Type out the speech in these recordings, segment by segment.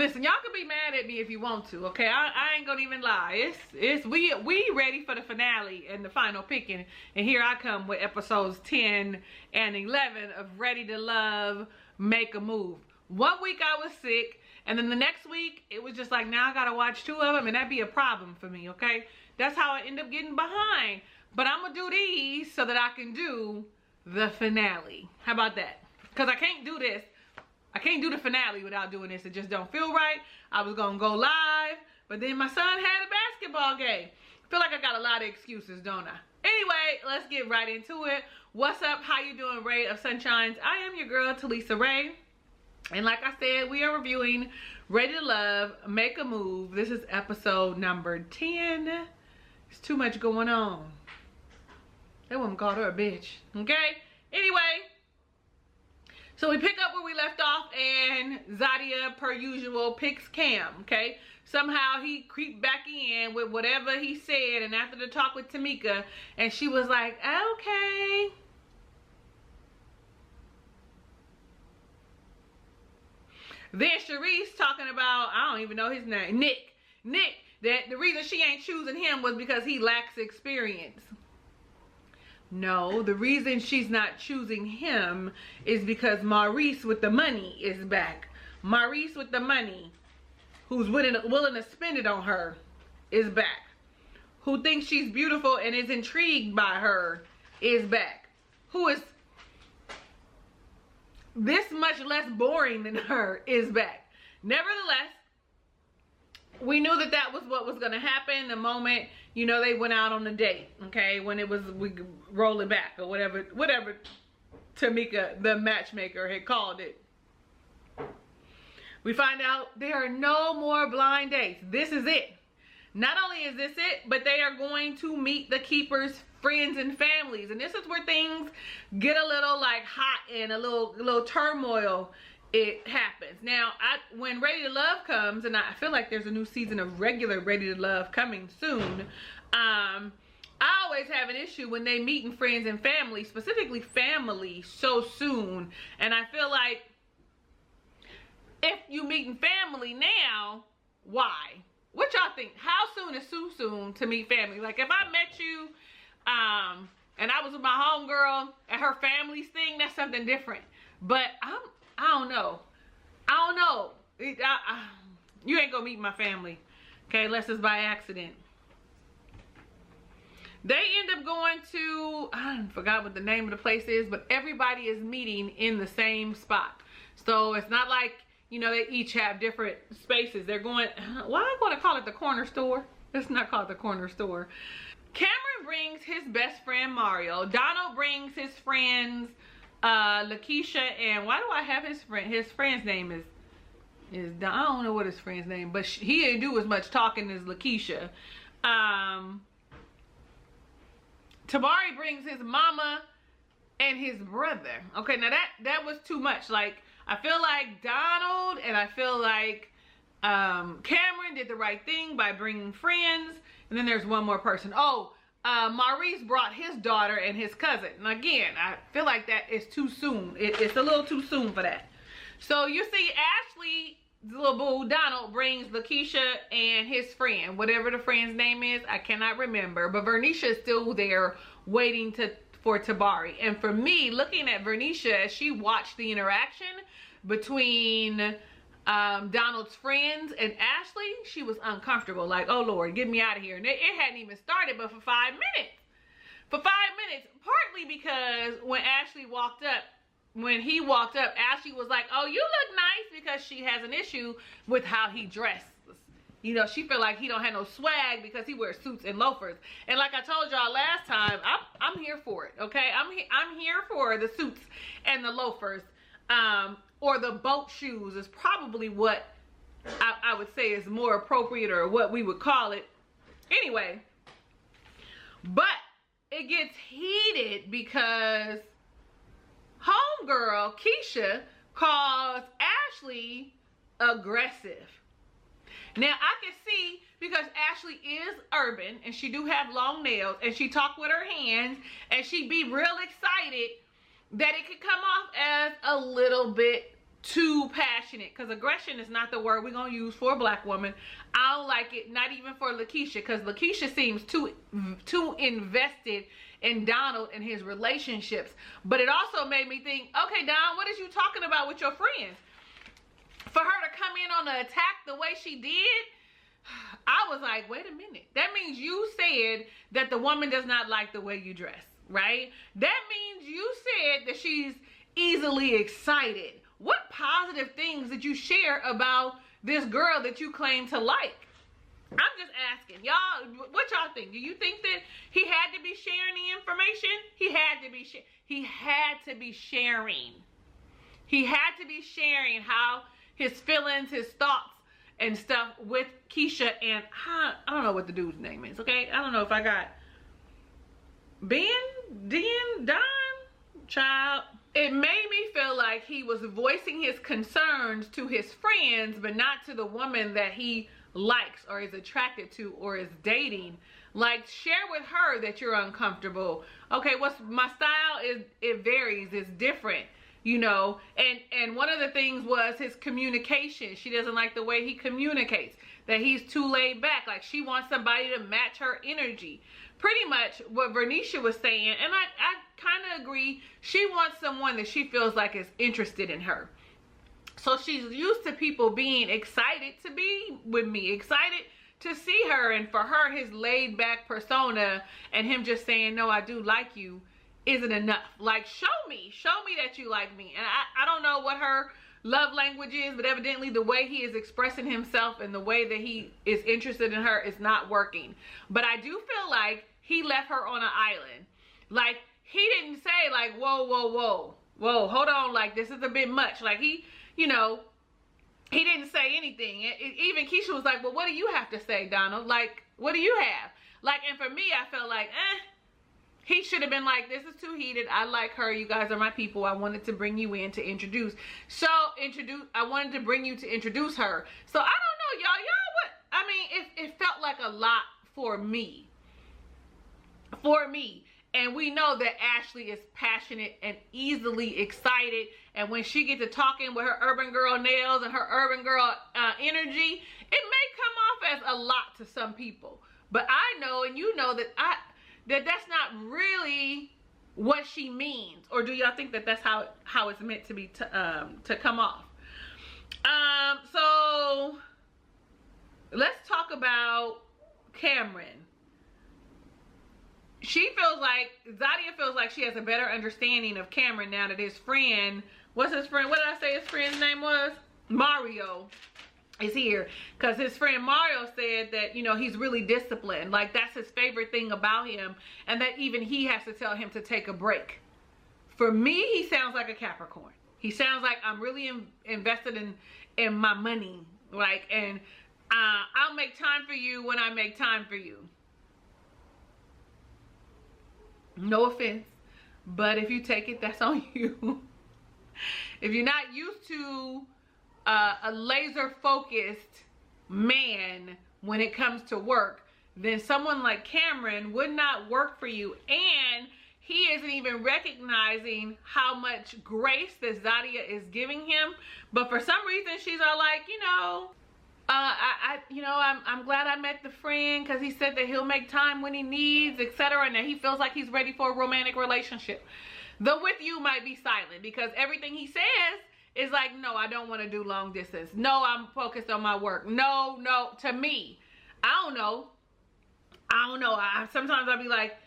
Listen, y'all can be mad at me if you want to, okay? I ain't gonna even lie. We ready for the finale and the final picking, and here I come with episodes 10 and 11 of Ready to Love, Make a Move. 1 week I was sick, and then the next week it was just like, now I gotta watch 2 of them, and that'd be a problem for me, okay? That's how I end up getting behind. But I'm gonna do these so that I can do the finale. How about that? Because I can't do this. I can't do the finale without doing this. It just don't feel right. I was gonna go live, but then my son had a basketball game. I feel like I got a lot of excuses, don't I? Anyway, let's get right into it. What's up? How you doing, Ray of Sunshines? I am your girl, Talisa Ray. And like I said, we are reviewing Ready to Love, Make a Move. This is episode number 10. There's too much going on. That woman called her a bitch, okay? Anyway. So we pick up where we left off, and Zadia, per usual, picks Cam, okay? Somehow he creeped back in with whatever he said, and after the talk with Tamika, and she was like, okay. Then Sharice talking about, I don't even know his name, Nick, that the reason she ain't choosing him was because he lacks experience. No, the reason she's not choosing him is because Maurice with the money is back. Maurice with the money, who's willing to spend it on her, is back. Who thinks she's beautiful and is intrigued by her is back. Who is this much less boring than her is back. Nevertheless, we knew that that was what was going to happen the moment, you know, they went out on a date, okay? When it was, we roll it back or whatever Tamika, the matchmaker, had called it. We find out there are no more blind dates. This is it. Not only is this it, but they are going to meet the keepers' friends and families. And this is where things get a little like hot and a little turmoil. It happens. Now, when Ready to Love comes, and I feel like there's a new season of regular Ready to Love coming soon, I always have an issue when they meeting friends and family, specifically family, so soon. And I feel like if you meeting family now, why? What y'all think? How soon is too soon to meet family? Like if I met you and I was with my homegirl and her family's thing, that's something different. But I don't know. You ain't gonna meet my family, okay, unless it's by accident. They end up going to, I forgot what the name of the place is, but everybody is meeting in the same spot. So it's not like, you know, they each have different spaces. They're going, why am I going to call it the corner store? It's not called the corner store. Cameron brings his best friend Mario. Donald brings his friends Lakeisha, and why do I have his friend? His friend's name is I don't know what his friend's name, but he didn't do as much talking as Lakeisha. Tabari brings his mama and his brother. Okay, now that was too much. Like I feel like Donald and I feel like Cameron did the right thing by bringing friends, and then there's one more person. Maurice brought his daughter and his cousin. And again, I feel like that is too soon. It's a little too soon for that. So you see Ashley, the little boo, Donald, brings Lakeisha and his friend. Whatever the friend's name is, I cannot remember. But Vernisha is still there waiting for Tabari. And for me, looking at Vernisha as she watched the interaction between Donald's friends and Ashley, she was uncomfortable. Like, oh Lord, get me out of here. And it hadn't even started, but for 5 minutes. For 5 minutes, partly because when he walked up, Ashley was like, oh, you look nice, because she has an issue with how he dresses. You know, she feel like he don't have no swag because he wears suits and loafers. And like I told y'all last time, I'm here for it, okay? I'm here for the suits and the loafers. Or the boat shoes is probably what I would say is more appropriate, or what we would call it. Anyway, but it gets heated because homegirl Keisha calls Ashley aggressive. Now I can see, because Ashley is urban and she do have long nails and she talk with her hands and she be real excited, that it could come off as a little bit too passionate, because aggression is not the word we're gonna use for a black woman. I don't like it, not even for Lakeisha, because Lakeisha seems too invested in Donald and his relationships. But it also made me think, okay, Don, what is you talking about with your friends? For her to come in on the attack the way she did, I was like, wait a minute. That means you said that the woman does not like the way you dress, right? That means you said that she's easily excited. What positive things did you share about this girl that you claim to like? I'm just asking. Y'all, what y'all think? Do you think that he had to be sharing the information? He had to be sharing. He had to be sharing how his feelings, his thoughts, and stuff with Keisha, and I don't know what the dude's name is, okay? I don't know if I got Don, child. It made me feel like he was voicing his concerns to his friends, but not to the woman that he likes or is attracted to or is dating. Like, share with her that you're uncomfortable. Okay, what's my style is, it varies, it's different. You know, and one of the things was his communication. She doesn't like the way he communicates, that he's too laid back. Like, she wants somebody to match her energy. Pretty much what Vernisha was saying, and I kind of agree. She wants someone that she feels like is interested in her. So she's used to people being excited to be with me, excited to see her, and for her, his laid back persona and him just saying, no, I do like you, isn't enough. Like, show me that you like me. And I don't know what her love language is, but evidently the way he is expressing himself and the way that he is interested in her is not working. But I do feel like he left her on an island. Like, he didn't say like, whoa, hold on, like, this is a bit much. Like, he, you know, he didn't say anything. Even Keisha was like, well, what do you have to say, Donald? Like, what do you have? Like, and for me, I felt like, he should have been like, this is too heated. I like her. You guys are my people. I wanted to bring you in to introduce. I wanted to bring you to introduce her. So I don't know, y'all what? I mean, it felt like a lot for me. And we know that Ashley is passionate and easily excited. And when she gets to talking with her urban girl nails and her urban girl energy, it may come off as a lot to some people. But I know, and you know, that that's not really what she means. Or do y'all think that that's how it's meant to be to come off? So let's talk about Cameron. Zadia feels like she has a better understanding of Cameron now that his friend, what did I say his friend's name was? Mario is here, because his friend Mario said that, you know, he's really disciplined. Like, that's his favorite thing about him, and that even he has to tell him to take a break. For me, he sounds like a Capricorn. He sounds like, I'm really invested in my money. Like, and I'll make time for you when I make time for you. No offense, but if you take it, that's on you. If you're not used to a laser focused man when it comes to work, then someone like Cameron would not work for you. And he isn't even recognizing how much grace that Zadia is giving him. But for some reason, she's all like, you know, I'm glad I met the friend, because he said that he'll make time when he needs, etc. And that he feels like he's ready for a romantic relationship. The with you might be silent, because everything he says is like, no, I don't want to do long distance. No, I'm focused on my work. No, to me. I don't know. Sometimes I'll be like,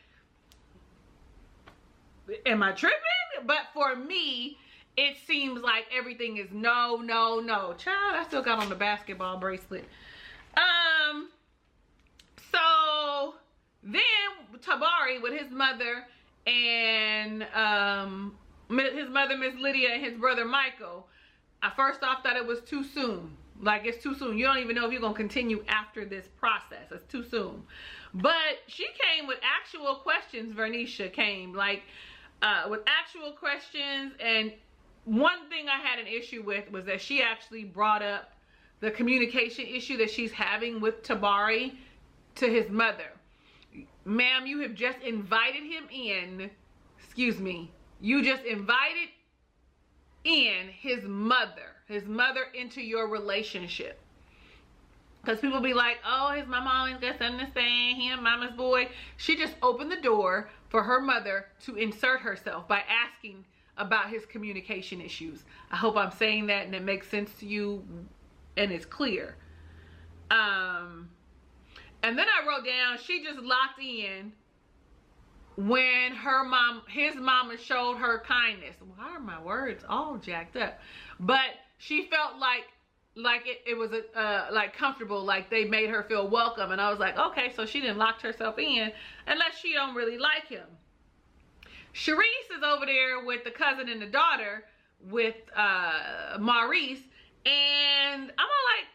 am I tripping? But for me, it seems like everything is no. Child, I still got on the basketball bracelet. So then Tabari with his mother and his mother, Miss Lydia, and his brother Michael. I first off thought it was too soon. Like, it's too soon. You don't even know if you're going to continue after this process. It's too soon. But she came with actual questions. Vernisha came like with actual questions. And one thing I had an issue with was that she actually brought up the communication issue that she's having with Tabari to his mother. Ma'am, you have just invited him in. Excuse me. You just invited in his mother into your relationship. Because people be like, oh, his mama always got something to say, he and mama's boy. She just opened the door for her mother to insert herself by asking about his communication issues. I hope I'm saying that and it makes sense to you and it's clear. And then I wrote down, she just locked in when his mama showed her kindness. Why are my words all jacked up? But she felt like it was like comfortable, like they made her feel welcome. And I was like, okay, so she didn't lock herself in unless she don't really like him. Sharice is over there with the cousin and the daughter with Maurice, and I'm all like,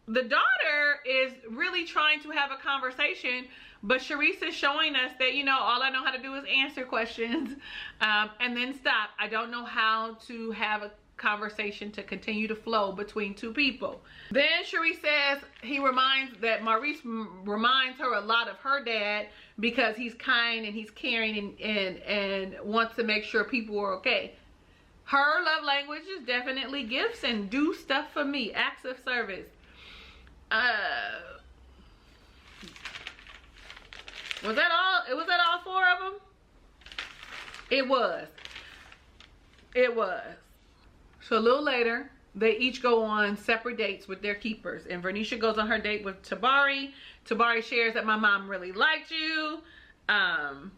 the daughter is really trying to have a conversation, but Sharice is showing us that, you know, all I know how to do is answer questions and then stop. I don't know how to have a conversation to continue to flow between two people. Then Sharice says Maurice reminds her a lot of her dad because he's kind and he's caring and wants to make sure people are okay. Her love language is definitely gifts and do stuff for me, acts of service. Was that all? Was that all four of them? It was. So a little later, they each go on separate dates with their keepers. And Vernisha goes on her date with Tabari. Tabari shares that my mom really liked you. And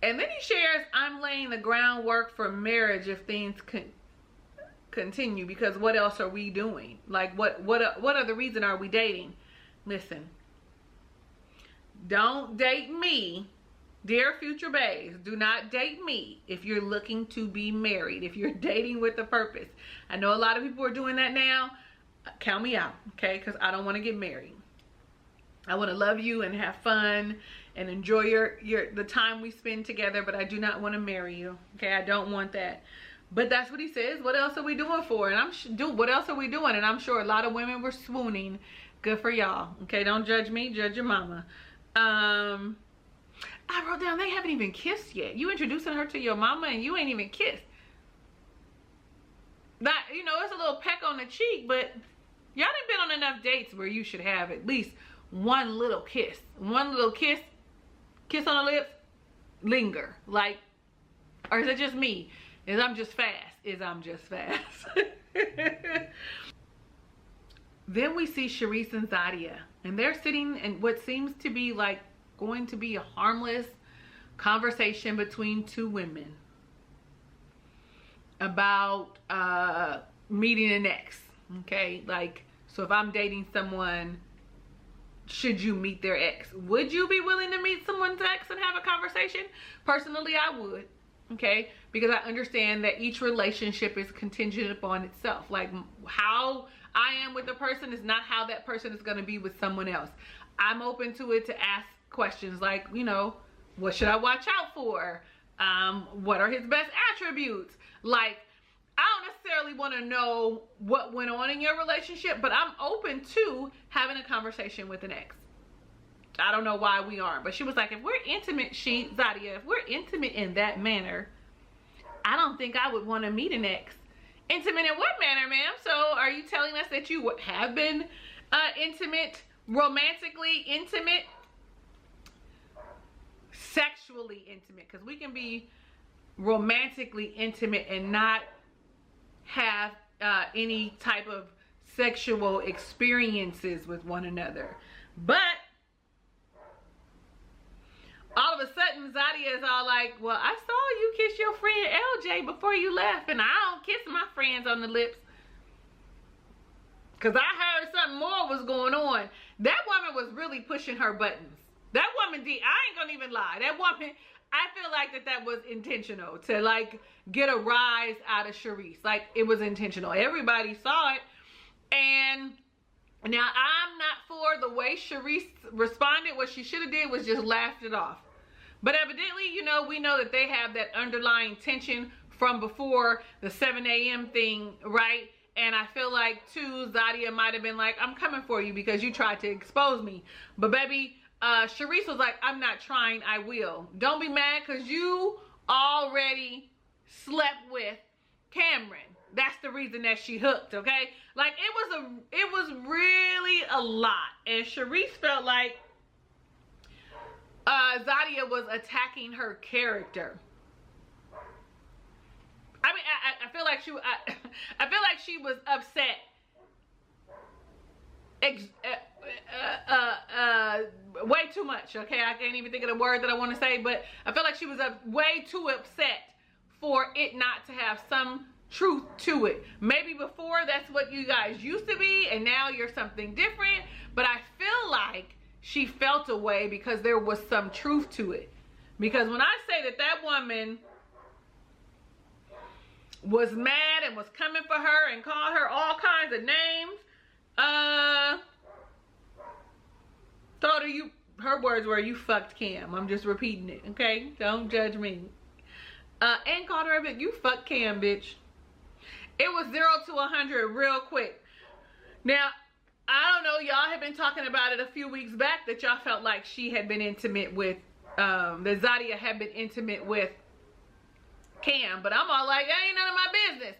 then he shares, I'm laying the groundwork for marriage if things continue. Because what else are we doing? Like, what other reason are we dating? Listen, don't date me. Dear future babes, do not date me if you're looking to be married, if you're dating with a purpose. I know a lot of people are doing that now. Count me out, okay? Because I don't want to get married. I want to love you and have fun and enjoy the time we spend together, but I do not want to marry you, okay? I don't want that. But that's what he says. What else are we doing for? And what else are we doing? And I'm sure a lot of women were swooning. Good for y'all, okay? Don't judge me, judge your mama. I wrote down they haven't even kissed yet. You introducing her to your mama and you ain't even kissed. That, you know, it's a little peck on the cheek, but y'all done been on enough dates where you should have at least one little kiss. One little kiss on the lips, linger. Like, or is it just me? I'm just fast. Then we see Sharice and Zadia, and they're sitting in what seems to be like going to be a harmless conversation between two women about meeting an ex. Okay, like, so if I'm dating someone, should you meet their ex? Would you be willing to meet someone's ex and have a conversation? Personally, I would. Okay, because I understand that each relationship is contingent upon itself. Like, how I am with a person is not how that person is going to be with someone else. I'm open to it to ask questions like, you know, what should I watch out for? What are his best attributes? Like, I don't necessarily want to know what went on in your relationship, but I'm open to having a conversation with an ex. I don't know why we aren't, but she was like, if we're intimate, Zadia, if we're intimate in that manner, I don't think I would want to meet an ex. Intimate in what manner, ma'am? So are you telling us that you have been intimate, romantically intimate, sexually intimate? Because we can be romantically intimate and not have any type of sexual experiences with one another. But all of a sudden, Zadia is all like, well, I saw you kiss your friend LJ before you left, and I don't kiss my friends on the lips. Because I heard something more was going on. That woman was really pushing her buttons. That woman did. I ain't gonna even lie. That woman, I feel like that was intentional to, like, get a rise out of Sharice. Like, it was intentional. Everybody saw it. And now I'm not for the way Sharice responded. What she should have did was just laughed it off. But evidently, you know, we know that they have that underlying tension from before the 7 a.m. thing, right? And I feel like, too, Zadia might have been like, I'm coming for you because you tried to expose me. But, baby, Sharice was like, I'm not trying, I will. Don't be mad because you already slept with Cameron. That's the reason that she hooked, okay? Like, it was really a lot. And Sharice felt like Zadia was attacking her character. I mean, I feel like I feel like she was upset. Way too much, okay? I can't even think of the word that I want to say, but I feel like she was way too upset for it not to have some truth to it. Maybe before that's what you guys used to be, and now you're something different, but I feel like she felt a way because there was some truth to it. Because when I say that that woman was mad and was coming for her and called her all kinds of names, told her her words were, you fucked Cam. I'm just repeating it, okay? Don't judge me. And called her a bitch. You fucked Cam, bitch. It was 0 to 100 real quick. Now, I don't know, y'all have been talking about it a few weeks back that y'all felt like she had been intimate with, that Zadia had been intimate with Cam. But I'm all like, that ain't none of my business.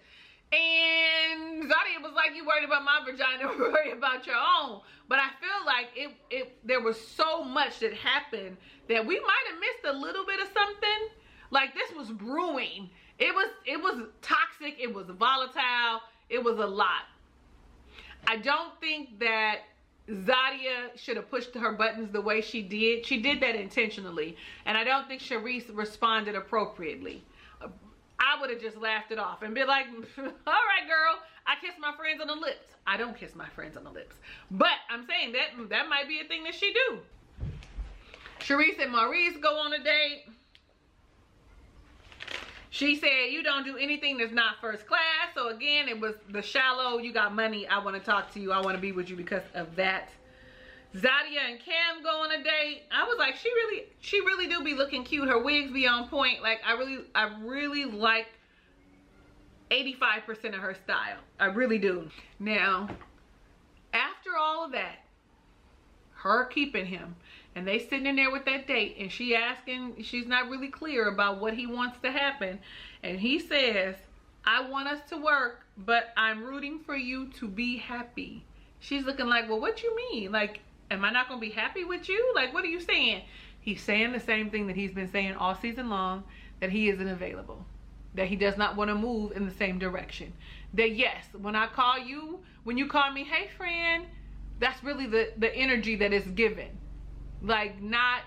And Zadia was like, you worried about my vagina, worry about your own. But I feel like there was so much that happened that we might have missed a little bit of something. Like, this was brewing. It was toxic, it was volatile, it was a lot. I don't think that Zadia should have pushed her buttons the way she did. She did that intentionally. And I don't think Sharice responded appropriately. I would have just laughed it off and been like, all right, girl, I kiss my friends on the lips. I don't kiss my friends on the lips. But I'm saying that might be a thing that she do. Sharice and Maurice go on a date. She said, you don't do anything that's not first class. So again, it was the shallow, you got money, I want to talk to you, I want to be with you because of that. Zadia and Cam go on a date. I was like, she really do be looking cute. Her wigs be on point. Like, I really like 85% of her style. I really do. Now, after all of that, her keeping him, and they sitting in there with that date, and she's not really clear about what he wants to happen. And he says, I want us to work, but I'm rooting for you to be happy. She's looking like, well, what you mean? Like, am I not going to be happy with you? Like, what are you saying? He's saying the same thing that he's been saying all season long, that he isn't available. That he does not want to move in the same direction. That yes, when I call you, when you call me, hey friend, that's really the energy that is given. Like, not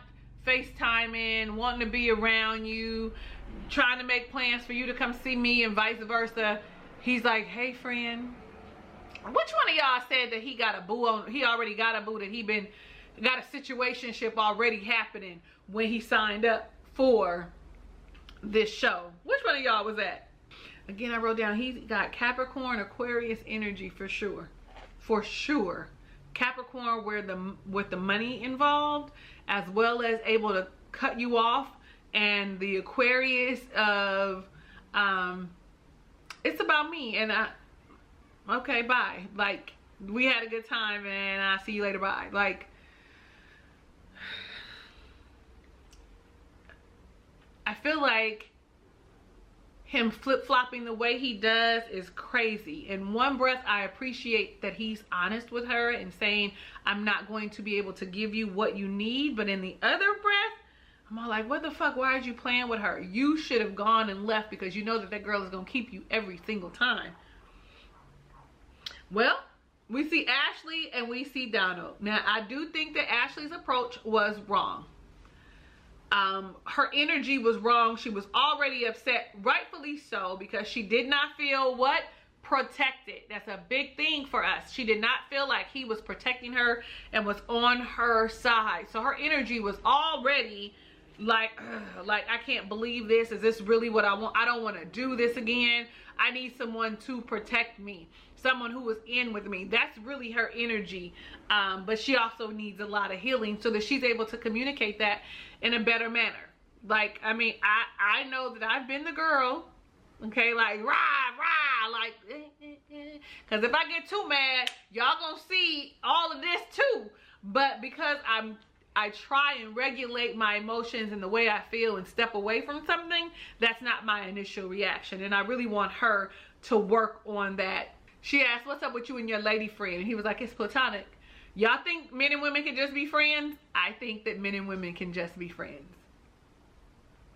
FaceTiming, wanting to be around you, trying to make plans for you to come see me and vice versa. He's like, hey friend. Which one of y'all said that he got a boo on, he already got a boo, that he got a situationship already happening when he signed up for this show? Which one of y'all was that? Again, I wrote down, he's got Capricorn, Aquarius energy for sure. For sure. Capricorn with the money involved, as well as able to cut you off, and the Aquarius of it's about me and okay, bye. Like, we had a good time and I'll see you later, bye. Like, I feel like him flip-flopping the way he does is crazy. In one breath, I appreciate that he's honest with her and saying, I'm not going to be able to give you what you need. But in the other breath, I'm all like, what the fuck? Why are you playing with her? You should have gone and left because you know that girl is going to keep you every single time. Well, we see Ashley and we see Donald. Now, I do think that Ashley's approach was wrong. Her energy was wrong. She was already upset, rightfully so, because she did not feel what? Protected. That's a big thing for us. She did not feel like he was protecting her and was on her side. So her energy was already like I can't believe this. Is this really what I want? I don't want to do this again. I need someone to protect me. Someone who was in with me. That's really her energy. But she also needs a lot of healing so that she's able to communicate that in a better manner. Like, I mean, I know that I've been the girl, okay, like, rah, like, because if I get too mad, y'all gonna see all of this too. But because I try and regulate my emotions and the way I feel and step away from something, that's not my initial reaction. And I really want her to work on that. She asked, what's up with you and your lady friend? And he was like, it's platonic. Y'all think men and women can just be friends? I think that men and women can just be friends.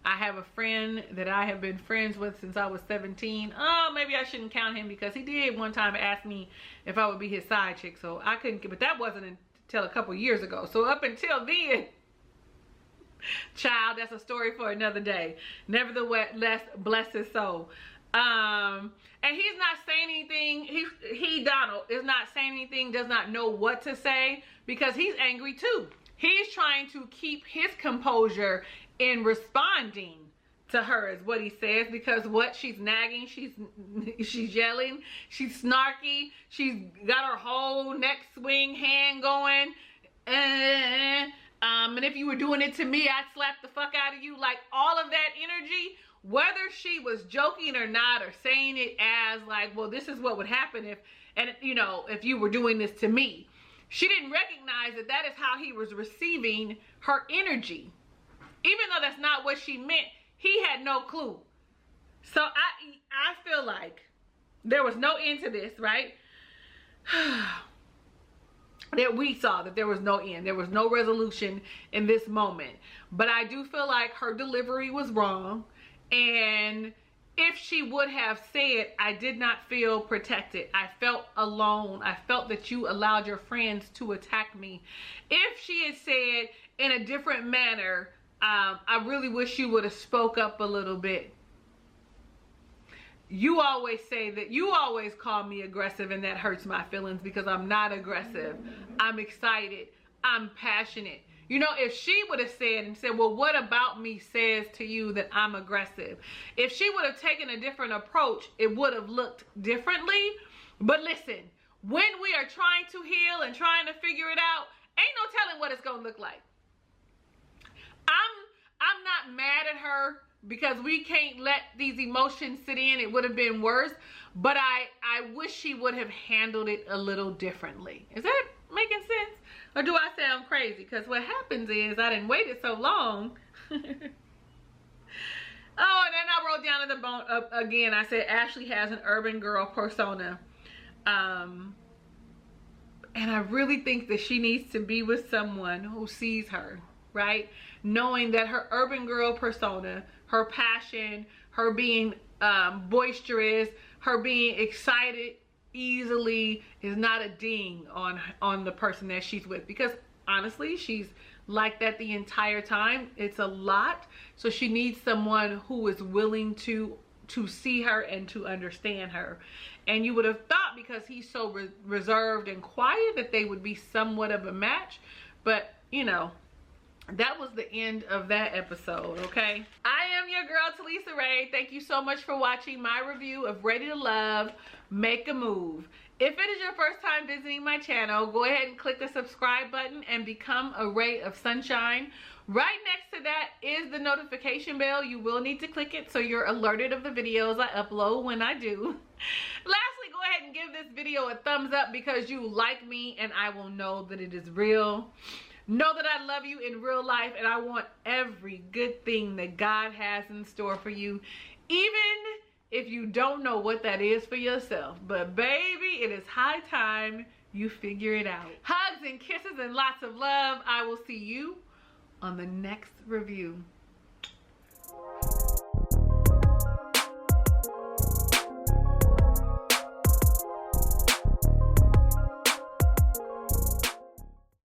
I have a friend that I have been friends with since I was 17. Oh, maybe I shouldn't count him because he did one time ask me if I would be his side chick. So I couldn't, but that wasn't until a couple years ago. So up until then, child, that's a story for another day. Nevertheless, bless his soul. And he's not saying anything. He Donald is not saying anything, does not know what to say because he's angry too. He's trying to keep his composure in responding to her is what he says, because what, she's nagging, she's yelling, she's snarky, she's got her whole neck swing hand going, and if you were doing it to me, I'd slap the fuck out of you. Like, all of that energy, whether she was joking or not, or saying it as like, well, this is what would happen if, and you know, if you were doing this to me. She didn't recognize that that is how he was receiving her energy. Even though that's not what she meant, he had no clue. So I feel like there was no end to this, right? That we saw that there was no end. There was no resolution in this moment. But I do feel like her delivery was wrong. And if she would have said, I did not feel protected, I felt alone, I felt that you allowed your friends to attack me. If she had said in a different manner, I really wish you would have spoke up a little bit. You always say that, you always call me aggressive, and that hurts my feelings because I'm not aggressive. I'm excited. I'm passionate. You know, if she would have said and said, well, what about me says to you that I'm aggressive? If she would have taken a different approach, it would have looked differently. But listen, when we are trying to heal and trying to figure it out, ain't no telling what it's going to look like. I'm not mad at her because we can't let these emotions sit in. It would have been worse. But I wish she would have handled it a little differently. Is that making sense? Or do I sound crazy? Because what happens is I didn't wait it so long. Oh, and then I wrote down in the bone again, I said Ashley has an urban girl persona. And I really think that she needs to be with someone who sees her, right? Knowing that her urban girl persona, her passion, her being boisterous, her being excited easily is not a ding on the person that she's with, because honestly she's like that the entire time. It's a lot. So she needs someone who is willing to see her and to understand her. And you would have thought, because he's so reserved and quiet, that they would be somewhat of a match. But you know, that was the end of that episode. Okay, I am your girl Talisa Ray. Thank you so much for watching my review of Ready to Love, Make a Move. If it is your first time visiting my channel, go ahead and click the subscribe button and become a ray of sunshine. Right next to that is the notification bell. You will need to click it so you're alerted of the videos I upload when I do. Lastly, go ahead and give this video a thumbs up because you like me and I will know that it is real. Know that I love you in real life and I want every good thing that God has in store for you, even if you don't know what that is for yourself. But baby, it is high time you figure it out. Hugs and kisses and lots of love. I will see you on the next review.